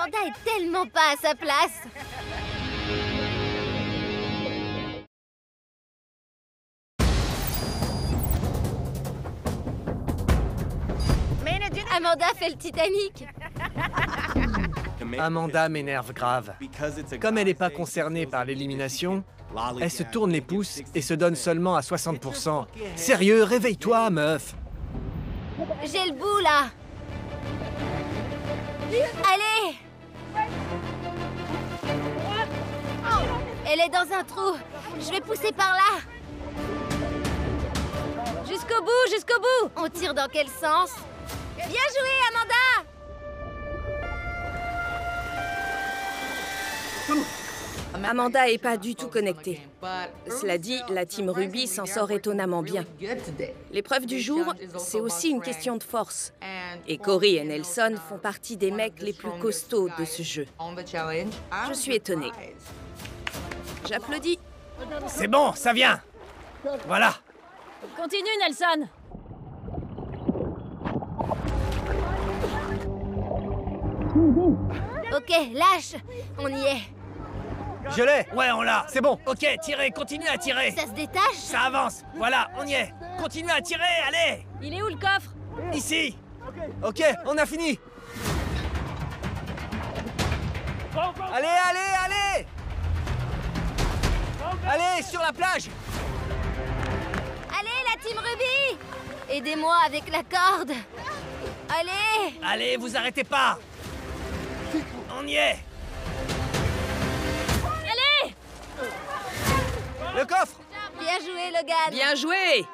Amanda est tellement pas à sa place. Amanda fait le Titanic. Amanda m'énerve grave. Comme elle n'est pas concernée par l'élimination, elle se tourne les pouces et se donne seulement à 60%. Sérieux, réveille-toi, meuf. J'ai le bout, là. Allez. Elle est dans un trou. Je vais pousser par là. Jusqu'au bout, jusqu'au bout. On tire dans quel sens? Bien joué, Amanda! Amanda est pas du tout connectée. Cela dit, la team Ruby s'en sort étonnamment bien. L'épreuve du jour, c'est aussi une question de force. Et Cory et Nelson font partie des mecs les plus costauds de ce jeu. Je suis étonnée. J'applaudis. C'est bon, ça vient. Voilà. Continue, Nelson. Ok, lâche. On y est. Je l'ai. Ouais, on l'a. C'est bon. Ok, tirez, continuez à tirer. Ça se détache? Ça avance. Voilà, on y est. Continuez à tirer, allez. Il est où le coffre? Ici. Ok, on a fini. Allez, allez, allez. Allez, sur la plage. Allez, la team Ruby! Aidez-moi avec la corde. Allez! Allez, vous arrêtez pas. On y est. Allez! Le coffre. Bien joué, Logan. Bien joué!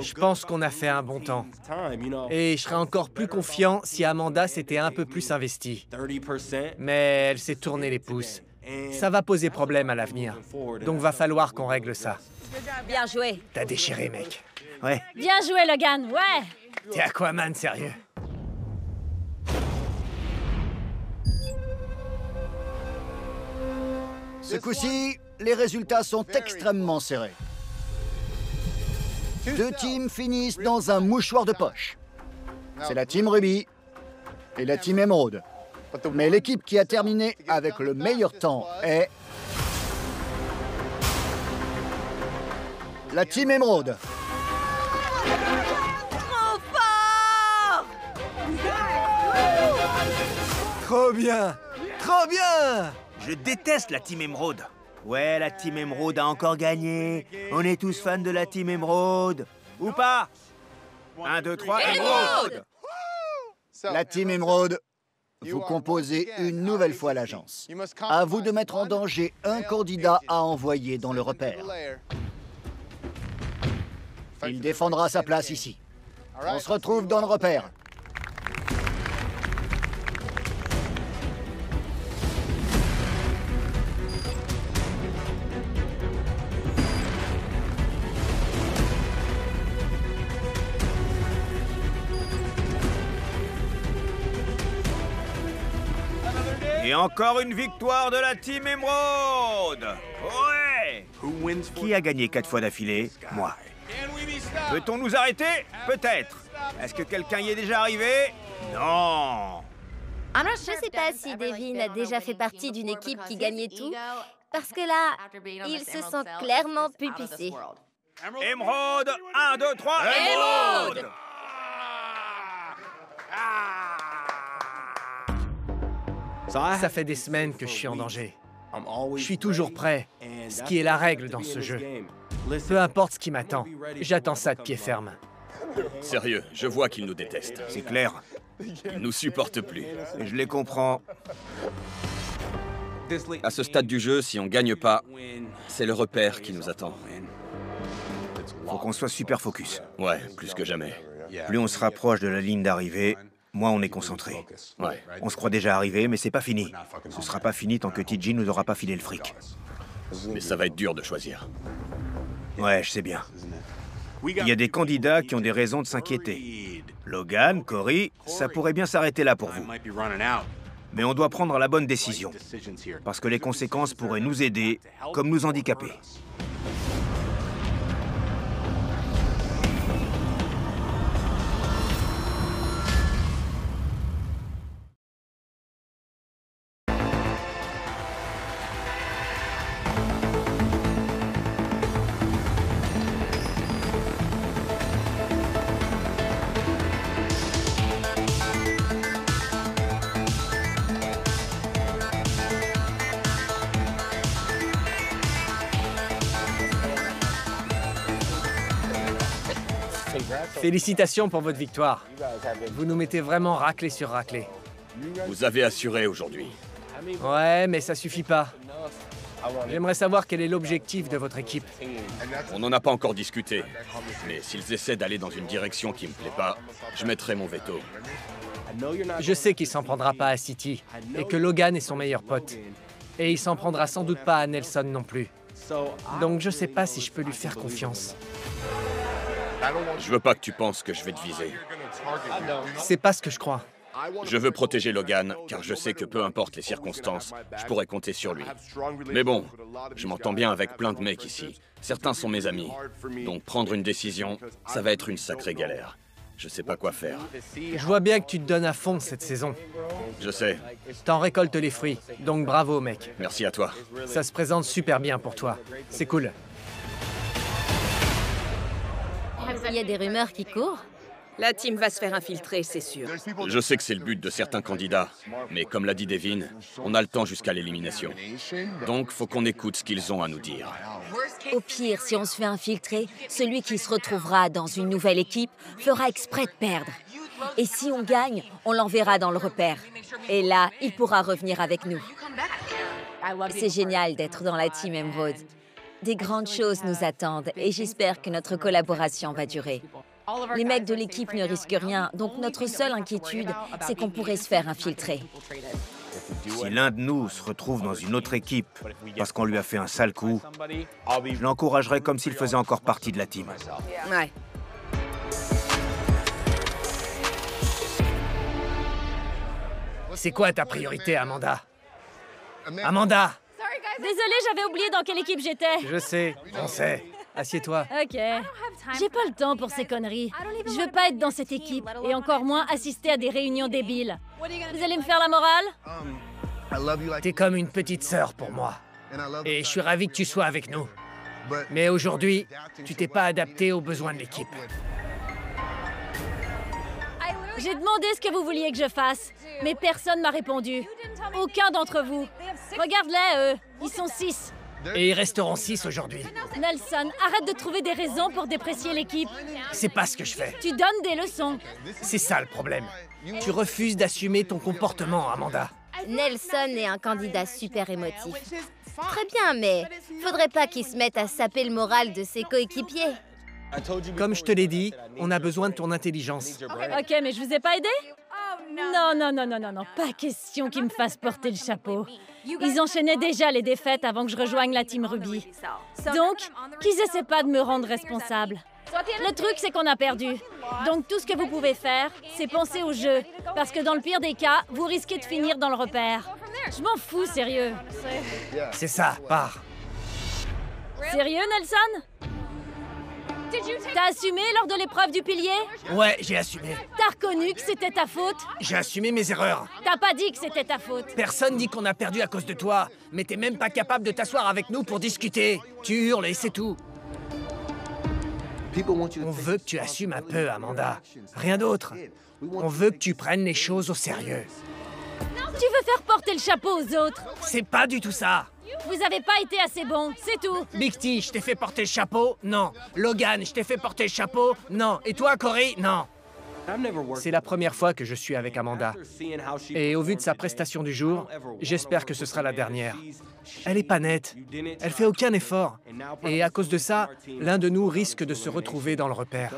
Je pense qu'on a fait un bon temps. Et je serais encore plus confiant si Amanda s'était un peu plus investie. Mais elle s'est tournée les pouces. Ça va poser problème à l'avenir. Donc va falloir qu'on règle ça. Bien joué. T'as déchiré, mec. Ouais. Bien joué, Logan, ouais. T'es Aquaman, sérieux. Ce coup-ci, les résultats sont extrêmement serrés. Deux teams finissent dans un mouchoir de poche. C'est la team Ruby et la team Emerald. Mais l'équipe qui a terminé avec le meilleur temps est... la team Emerald. Trop fort! Trop bien. Trop bien. Je déteste la Team Emerald. Ouais, la Team Emerald a encore gagné. On est tous fans de la Team Emerald. Ou pas? 1, 2, 3, Emerald! La team Emerald, vous composez une nouvelle fois l'agence. À vous de mettre en danger un candidat à envoyer dans le repère. Il défendra sa place ici. On se retrouve dans le repère. Et encore une victoire de la Team Emerald! Ouais! Qui a gagné 4 fois d'affilée? Moi. Peut-on nous arrêter? Peut-être. Est-ce que quelqu'un y est déjà arrivé? Non! Je sais pas si Devin a déjà fait partie d'une équipe qui gagnait tout, parce que là, il se sent clairement pupissé. Emerald! 1, 2, 3, Emerald! Ça fait des semaines que je suis en danger. Je suis toujours prêt, ce qui est la règle dans ce jeu. Peu importe ce qui m'attend, j'attends ça de pied ferme. Sérieux, je vois qu'ils nous détestent. C'est clair. Ils nous supportent plus. Je les comprends. À ce stade du jeu, si on gagne pas, c'est le repère qui nous attend. Faut qu'on soit super focus. Ouais, plus que jamais. Plus on se rapproche de la ligne d'arrivée, moins on est concentré. Ouais. On se croit déjà arrivé, mais c'est pas fini. Ce sera pas fini tant que TJ nous aura pas filé le fric. Mais ça va être dur de choisir. Ouais, je sais bien. Il y a des candidats qui ont des raisons de s'inquiéter. Logan, Cory, ça pourrait bien s'arrêter là pour vous. Mais on doit prendre la bonne décision. Parce que les conséquences pourraient nous aider, comme nous handicaper. Félicitations pour votre victoire. Vous nous mettez vraiment raclé sur raclé. Vous avez assuré aujourd'hui. Ouais, mais ça suffit pas. J'aimerais savoir quel est l'objectif de votre équipe. On n'en a pas encore discuté. Mais s'ils essaient d'aller dans une direction qui me plaît pas, je mettrai mon veto. Je sais qu'il s'en prendra pas à City, et que Logan est son meilleur pote. Et il s'en prendra sans doute pas à Nelson non plus. Donc je sais pas si je peux lui faire confiance. Je veux pas que tu penses que je vais te viser. C'est pas ce que je crois. Je veux protéger Logan, car je sais que peu importe les circonstances, je pourrais compter sur lui. Mais bon, je m'entends bien avec plein de mecs ici. Certains sont mes amis. Donc prendre une décision, ça va être une sacrée galère. Je sais pas quoi faire. Je vois bien que tu te donnes à fond cette saison. Je sais. T'en récoltes les fruits, donc bravo mec. Merci à toi. Ça se présente super bien pour toi. C'est cool. Il y a des rumeurs qui courent. La team va se faire infiltrer, c'est sûr. Je sais que c'est le but de certains candidats, mais comme l'a dit Devin, on a le temps jusqu'à l'élimination. Donc, faut qu'on écoute ce qu'ils ont à nous dire. Au pire, si on se fait infiltrer, celui qui se retrouvera dans une nouvelle équipe fera exprès de perdre. Et si on gagne, on l'enverra dans le repère. Et là, il pourra revenir avec nous. C'est génial d'être dans la team Emerald. Des grandes choses nous attendent et j'espère que notre collaboration va durer. Les mecs de l'équipe ne risquent rien, donc notre seule inquiétude, c'est qu'on pourrait se faire infiltrer. Si l'un de nous se retrouve dans une autre équipe parce qu'on lui a fait un sale coup, je l'encouragerais comme s'il faisait encore partie de la team. Ouais. C'est quoi ta priorité, Amanda? Amanda! Désolée, j'avais oublié dans quelle équipe j'étais. Je sais, on sait. Assieds-toi. Ok. J'ai pas le temps pour ces conneries. Je veux pas être dans cette équipe, et encore moins assister à des réunions débiles. Vous allez me faire la morale? T'es comme une petite sœur pour moi. Et je suis ravi que tu sois avec nous. Mais aujourd'hui, tu t'es pas adapté aux besoins de l'équipe. J'ai demandé ce que vous vouliez que je fasse, mais personne m'a répondu. Aucun d'entre vous. Regarde-les, eux. Ils sont 6. Et ils resteront 6 aujourd'hui. Nelson, arrête de trouver des raisons pour déprécier l'équipe. C'est pas ce que je fais. Tu donnes des leçons. C'est ça le problème. Tu refuses d'assumer ton comportement, Amanda. Nelson est un candidat super émotif. Très bien, mais faudrait pas qu'il se mette à saper le moral de ses coéquipiers. Comme je te l'ai dit, on a besoin de ton intelligence. Ok, mais je vous ai pas aidé? Non, non, non, non, non, non, pas question qu'ils me fassent porter le chapeau. Ils enchaînaient déjà les défaites avant que je rejoigne la team Ruby. Donc, qu'ils essaient pas de me rendre responsable. Le truc, c'est qu'on a perdu. Donc tout ce que vous pouvez faire, c'est penser au jeu. Parce que dans le pire des cas, vous risquez de finir dans le repère. Je m'en fous, sérieux. C'est ça, pars. Sérieux, Nelson? T'as assumé lors de l'épreuve du pilier? Ouais, j'ai assumé. T'as reconnu que c'était ta faute? J'ai assumé mes erreurs. T'as pas dit que c'était ta faute. Personne dit qu'on a perdu à cause de toi. Mais t'es même pas capable de t'asseoir avec nous pour discuter. Tu hurles et c'est tout. On veut que tu assumes un peu, Amanda. Rien d'autre. On veut que tu prennes les choses au sérieux. Tu veux faire porter le chapeau aux autres? C'est pas du tout ça. Vous avez pas été assez bon, c'est tout. Big T, je t'ai fait porter le chapeau? Non. Logan, je t'ai fait porter le chapeau? Non. Et toi, Corey? Non. C'est la première fois que je suis avec Amanda. Et au vu de sa prestation du jour, j'espère que ce sera la dernière. Elle est pas nette. Elle fait aucun effort. Et à cause de ça, l'un de nous risque de se retrouver dans le repère.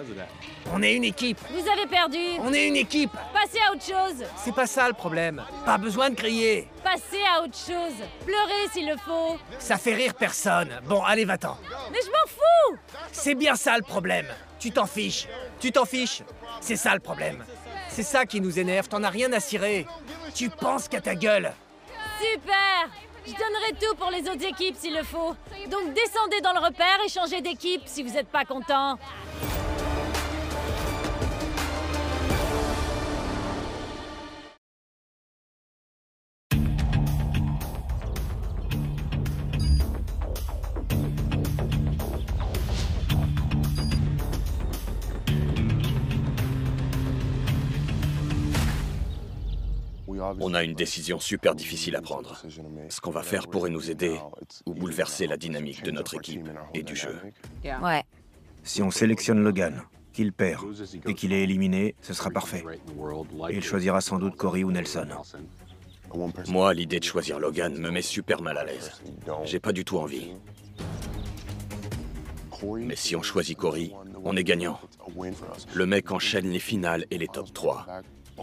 On est une équipe. Vous avez perdu. On est une équipe. Passez à autre chose. C'est pas ça le problème. Pas besoin de crier. Passez à autre chose. Pleurez s'il le faut. Ça fait rire personne. Bon, allez, va-t'en. Mais je m'en fous. C'est bien ça le problème. Tu t'en fiches. Tu t'en fiches. C'est ça le problème. C'est ça qui nous énerve. T'en as rien à cirer. Tu penses qu'à ta gueule. Super. Je donnerai tout pour les autres équipes s'il le faut. Donc descendez dans le repère et changez d'équipe si vous n'êtes pas content. On a une décision super difficile à prendre. Ce qu'on va faire pourrait nous aider ou bouleverser la dynamique de notre équipe et du jeu. Ouais. Si on sélectionne Logan, qu'il perd. Et qu'il est éliminé, ce sera parfait. Et il choisira sans doute Cory ou Nelson. Moi, l'idée de choisir Logan me met super mal à l'aise. J'ai pas du tout envie. Mais si on choisit Cory, on est gagnant. Le mec enchaîne les finales et les top 3.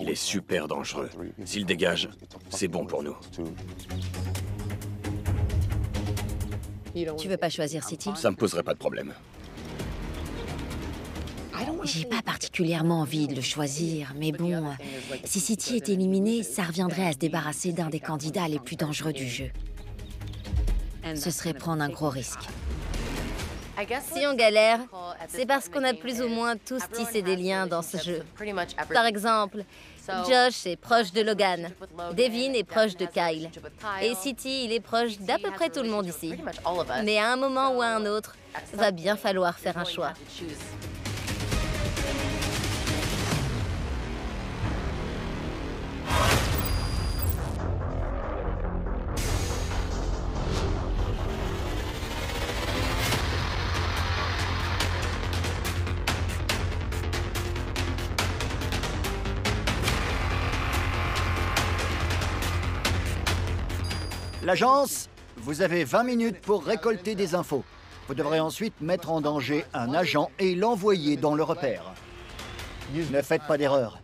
Il est super dangereux. S'il dégage, c'est bon pour nous. Tu veux pas choisir City? Ça me poserait pas de problème. J'ai pas particulièrement envie de le choisir, mais bon, si City est éliminé, ça reviendrait à se débarrasser d'un des candidats les plus dangereux du jeu. Ce serait prendre un gros risque. Si on galère, c'est parce qu'on a plus ou moins tous tissé des liens dans ce jeu. Par exemple, Josh est proche de Logan, Devin est proche de Kyle, et City, il est proche d'à peu près tout le monde ici. Mais à un moment ou à un autre, va bien falloir faire un choix. L'agence, vous avez 20 minutes pour récolter des infos. Vous devrez ensuite mettre en danger un agent et l'envoyer dans le repère. Ne faites pas d'erreur.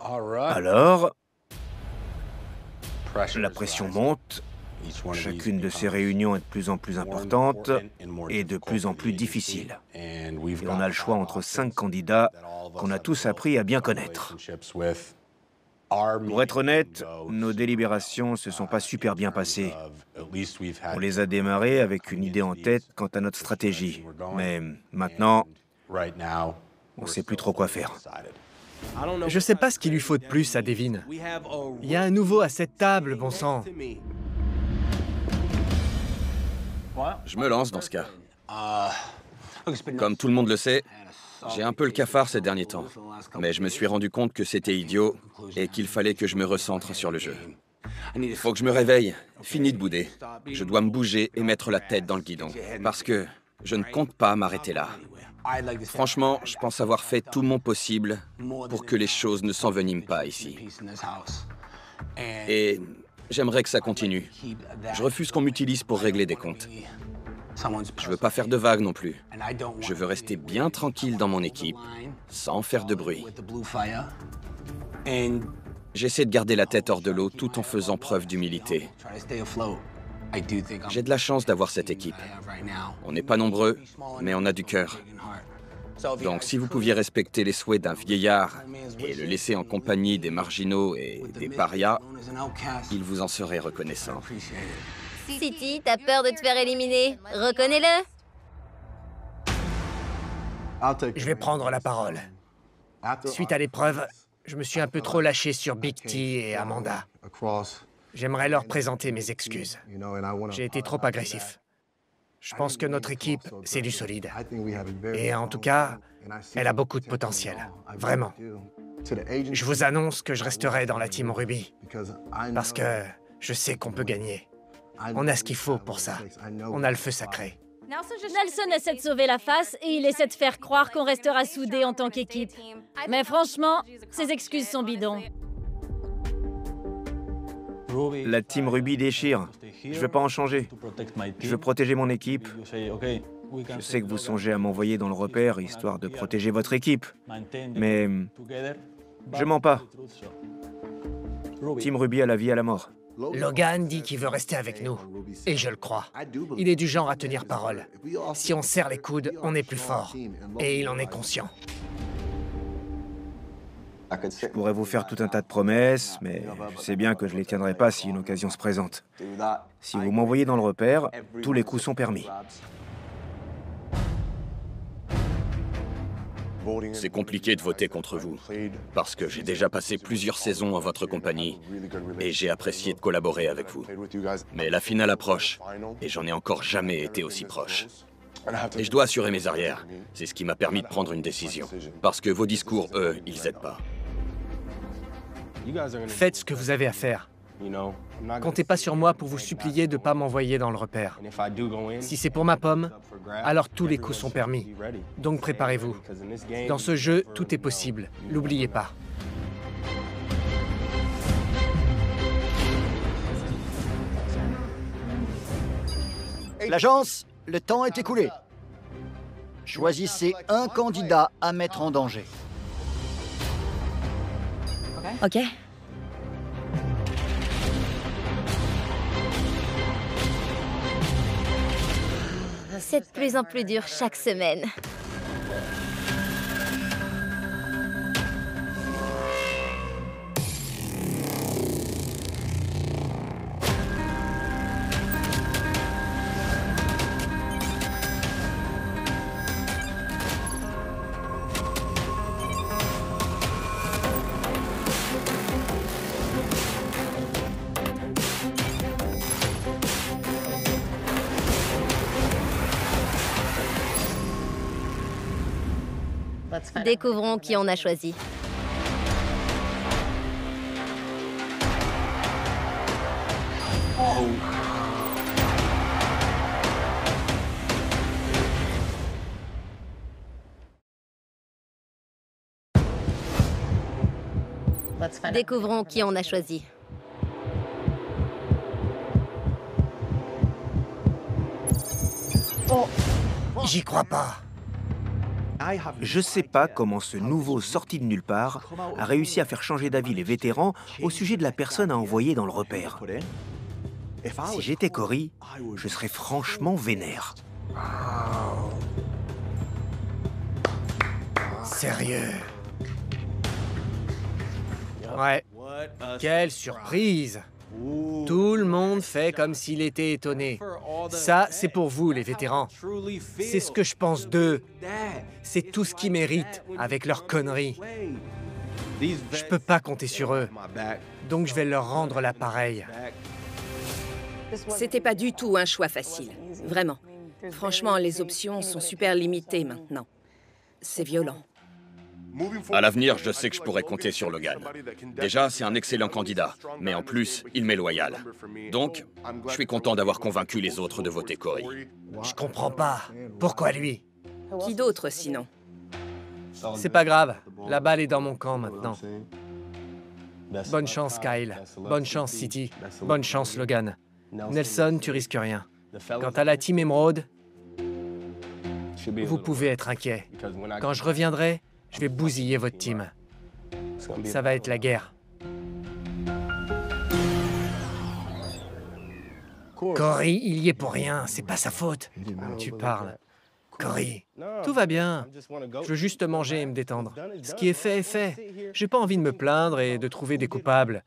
Alors, la pression monte. Chacune de ces réunions est de plus en plus importante et de plus en plus difficile. Et on a le choix entre 5 candidats qu'on a tous appris à bien connaître. Pour être honnête, nos délibérations se sont pas super bien passées. On les a démarrées avec une idée en tête quant à notre stratégie. Mais maintenant, on sait plus trop quoi faire. Je sais pas ce qu'il lui faut de plus à Devin. Il y a un nouveau à cette table, bon sang. Je me lance dans ce cas. Comme tout le monde le sait, j'ai un peu le cafard ces derniers temps. Mais je me suis rendu compte que c'était idiot et qu'il fallait que je me recentre sur le jeu. Il faut que je me réveille. Fini de bouder. Je dois me bouger et mettre la tête dans le guidon. Parce que je ne compte pas m'arrêter là. Franchement, je pense avoir fait tout mon possible pour que les choses ne s'enveniment pas ici. Et j'aimerais que ça continue. Je refuse qu'on m'utilise pour régler des comptes. Je veux pas faire de vagues non plus. Je veux rester bien tranquille dans mon équipe, sans faire de bruit. J'essaie de garder la tête hors de l'eau tout en faisant preuve d'humilité. J'ai de la chance d'avoir cette équipe. On n'est pas nombreux, mais on a du cœur. Donc si vous pouviez respecter les souhaits d'un vieillard et le laisser en compagnie des marginaux et des parias, il vous en serait reconnaissant. City, t'as peur de te faire éliminer? Reconnais-le! Je vais prendre la parole. Suite à l'épreuve, je me suis un peu trop lâché sur Big T et Amanda. J'aimerais leur présenter mes excuses. J'ai été trop agressif. Je pense que notre équipe, c'est du solide. Et en tout cas, elle a beaucoup de potentiel. Vraiment. Je vous annonce que je resterai dans la team Ruby. Parce que je sais qu'on peut gagner. On a ce qu'il faut pour ça. On a le feu sacré. Nelson essaie de sauver la face et il essaie de faire croire qu'on restera soudés en tant qu'équipe. Mais franchement, ses excuses sont bidons. La team Ruby déchire. Je veux pas en changer. Je veux protéger mon équipe. Je sais que vous songez à m'envoyer dans le repère, histoire de protéger votre équipe. Mais je mens pas. Team Ruby à la vie, à la mort. Logan dit qu'il veut rester avec nous. Et je le crois. Il est du genre à tenir parole. Si on serre les coudes, on est plus fort. Et il en est conscient. Je pourrais vous faire tout un tas de promesses, mais je sais bien que je les tiendrai pas si une occasion se présente. Si vous m'envoyez dans le repère, tous les coups sont permis. C'est compliqué de voter contre vous, parce que j'ai déjà passé plusieurs saisons en votre compagnie et j'ai apprécié de collaborer avec vous. Mais la finale approche, et j'en ai encore jamais été aussi proche. Et je dois assurer mes arrières. C'est ce qui m'a permis de prendre une décision. Parce que vos discours, eux, ils aident pas. Faites ce que vous avez à faire. Comptez pas sur moi pour vous supplier de ne pas m'envoyer dans le repère. Si c'est pour ma pomme, alors tous les coups sont permis. Donc préparez-vous. Dans ce jeu, tout est possible. N'oubliez pas. L'agence, le temps est écoulé. Choisissez un candidat à mettre en danger. OK. C'est de plus en plus dur chaque semaine. Découvrons qui on a choisi. Découvrons qui on a choisi. J'y crois pas. Je sais pas comment ce nouveau sorti de nulle part a réussi à faire changer d'avis les vétérans au sujet de la personne à envoyer dans le repère. Si j'étais Cory, je serais franchement vénère. Sérieux? Ouais. Quelle surprise! Tout le monde fait comme s'il était étonné. Ça, c'est pour vous, les vétérans. C'est ce que je pense d'eux. C'est tout ce qu'ils méritent avec leurs conneries. Je peux pas compter sur eux. Donc je vais leur rendre l'appareil. C'était pas du tout un choix facile. Vraiment. Franchement, les options sont super limitées maintenant. C'est violent. À l'avenir, je sais que je pourrais compter sur Logan. Déjà, c'est un excellent candidat, mais en plus, il m'est loyal. Donc, je suis content d'avoir convaincu les autres de voter Cory. Je comprends pas. Pourquoi lui? Qui d'autre, sinon? C'est pas grave. La balle est dans mon camp maintenant. Bonne chance, Kyle. Bonne chance, City. Bonne chance, Logan. Nelson, tu risques rien. Quant à la team Emerald, vous pouvez être inquiet. Quand je reviendrai, je vais bousiller votre team. Ça va être la guerre. Cory, il y est pour rien. C'est pas sa faute. Tu parles. Cory, tout va bien. Je veux juste manger et me détendre. Ce qui est fait est fait. J'ai pas envie de me plaindre et de trouver des coupables.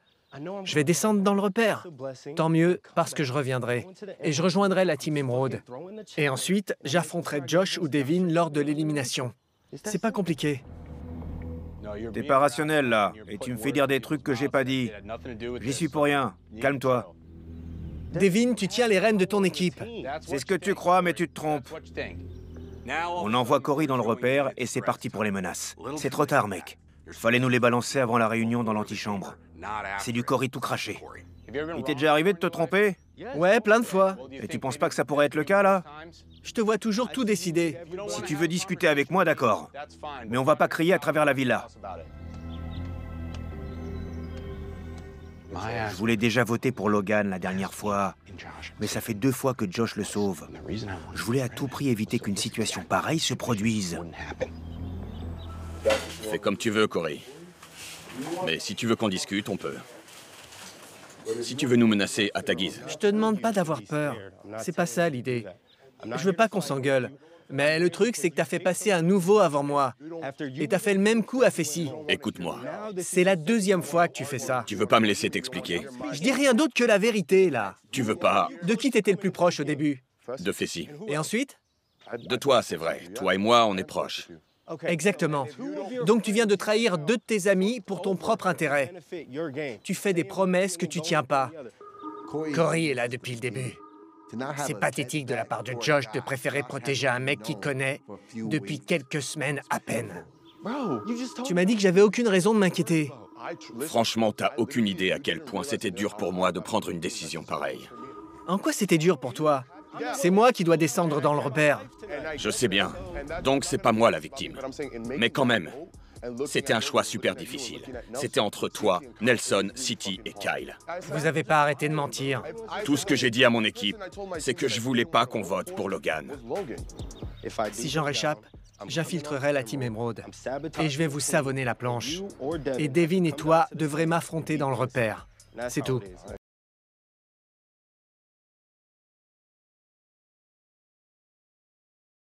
Je vais descendre dans le repère. Tant mieux, parce que je reviendrai. Et je rejoindrai la team Emerald. Et ensuite, j'affronterai Josh ou Devin lors de l'élimination. C'est pas compliqué. T'es pas rationnel, là, et tu me fais dire des trucs que j'ai pas dit. J'y suis pour rien. Calme-toi. Devin, tu tiens les rênes de ton équipe. C'est ce que tu crois, mais tu te trompes. On envoie Cory dans le repère, et c'est parti pour les menaces. C'est trop tard, mec. Fallait nous les balancer avant la réunion dans l'antichambre. C'est du Cory tout craché. Il t'est déjà arrivé de te tromper? Ouais, plein de fois. Et tu penses pas que ça pourrait être le cas, là? Je te vois toujours tout décider. Si tu veux discuter avec moi, d'accord. Mais on va pas crier à travers la villa. Je voulais déjà voter pour Logan la dernière fois, mais ça fait 2 fois que Josh le sauve. Je voulais à tout prix éviter qu'une situation pareille se produise. Fais comme tu veux, Cory. Mais si tu veux qu'on discute, on peut. Si tu veux nous menacer, à ta guise. Je te demande pas d'avoir peur. C'est pas ça l'idée. Je veux pas qu'on s'engueule. Mais le truc, c'est que t'as fait passer un nouveau avant moi. Et t'as fait le même coup à Fessy. Écoute-moi. C'est la 2e fois que tu fais ça. Tu veux pas me laisser t'expliquer? Je dis rien d'autre que la vérité, là. Tu veux pas? De qui t'étais le plus proche au début? De Fessy. Et ensuite? De toi, c'est vrai. Toi et moi, on est proches. Exactement. Donc tu viens de trahir 2 de tes amis pour ton propre intérêt. Tu fais des promesses que tu tiens pas. Cory est là depuis le début. C'est pathétique de la part de Josh de préférer protéger un mec qu'il connaît depuis quelques semaines à peine. Tu m'as dit que j'avais aucune raison de m'inquiéter. Franchement, t'as aucune idée à quel point c'était dur pour moi de prendre une décision pareille. En quoi c'était dur pour toi? C'est moi qui dois descendre dans le repère. Je sais bien. Donc c'est pas moi la victime. Mais quand même, c'était un choix super difficile. C'était entre toi, Nelson, City et Kyle. Vous avez pas arrêté de mentir. Tout ce que j'ai dit à mon équipe, c'est que je voulais pas qu'on vote pour Logan. Si j'en réchappe, j'infiltrerai la Team Emerald. Et je vais vous savonner la planche. Et Devin et toi devrez m'affronter dans le repère. C'est tout.